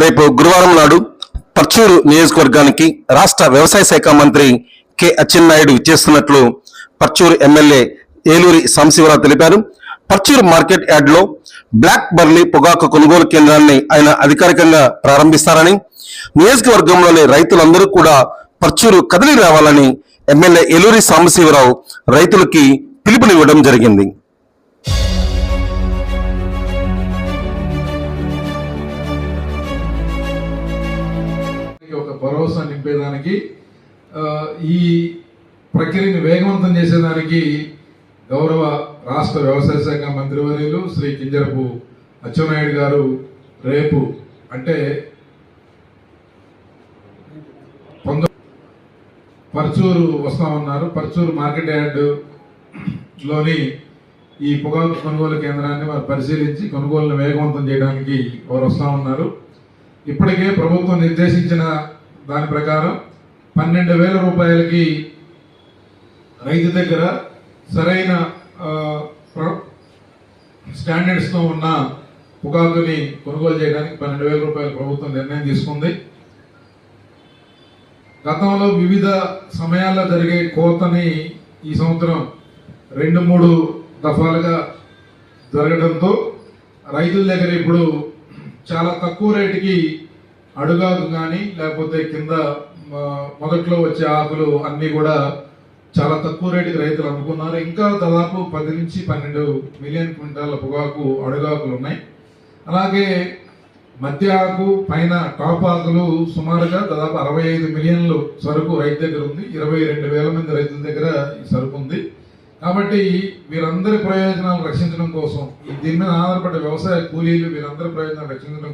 రేపు గురువారం నాడు పర్చూరు నియోజకవర్గానికి రాష్ట్ర వ్యవసాయ శాఖ మంత్రి కె అచ్చెన్నాయుడు ఇచ్చేస్తున్నట్లు పర్చూరు ఎమ్మెల్యే ఏలూరి సాంబశివరావు తెలిపారు. పర్చూరు మార్కెట్ యార్డ్లో బ్లాక్ బర్లీ పొగాకు కొనుగోలు కేంద్రాన్ని ఆయన అధికారికంగా ప్రారంభిస్తారని, నియోజకవర్గంలోని రైతులందరూ కూడా పర్చూరు కదిలి రావాలని ఎమ్మెల్యే ఏలూరి సాంబశివరావు రైతులకి పిలుపునివ్వడం జరిగింది. ఒక భరోసా నింపేదానికి ఈ ప్రక్రియను వేగవంతం చేసేదానికి గౌరవ రాష్ట్ర వ్యవసాయ శాఖ మంత్రివర్యులు శ్రీ కింజరపు అచ్చెన్నాయుడు గారు రేపు అంటే పర్చూరు వస్తామన్నారు. పర్చూరు మార్కెట్ యార్డులోని ఈ పొగాకు కొనుగోలు కేంద్రాన్ని వారు పరిశీలించి కొనుగోలును వేగవంతం చేయడానికి వారు వస్తామన్నారు. ఇప్పటికే ప్రభుత్వం నిర్దేశించిన దాని ప్రకారం 12,000 రూపాయలకి రైతు దగ్గర సరైన స్టాండర్డ్స్తో ఉన్న పొగాకుని కొనుగోలు చేయడానికి 12,000 రూపాయలు ప్రభుత్వం నిర్ణయం తీసుకుంది. గతంలో వివిధ సమయాల్లో జరిగే కోతని ఈ సంవత్సరం 2-3 దఫాలుగా జరగడంతో రైతుల దగ్గర ఇప్పుడు చాలా తక్కువ రేటుకి అడుగాకు కానీ లేకపోతే కింద మొదట్లో వచ్చే ఆకులు అన్నీ కూడా చాలా తక్కువ రేటుకి రైతులు అమ్ముకున్నారు. ఇంకా దాదాపు 10 నుంచి 12 మిలియన్ క్వింటాల పొగాకు అడుగాకులు ఉన్నాయి. అలాగే మధ్య ఆకు పైన టాప్ ఆకులు సుమారుగా దాదాపు 65 మిలియన్లు సరుకు రైతు దగ్గర ఉంది. 22,000 మంది రైతుల దగ్గర ఈ సరుకు ఉంది. కాబట్టి వీరందరి ప్రయోజనాలు రక్షించడం కోసం, దీని మీద ఆధారపడే వ్యవసాయ కూలీలు వీరందరి ప్రయోజనాలు రక్షించడం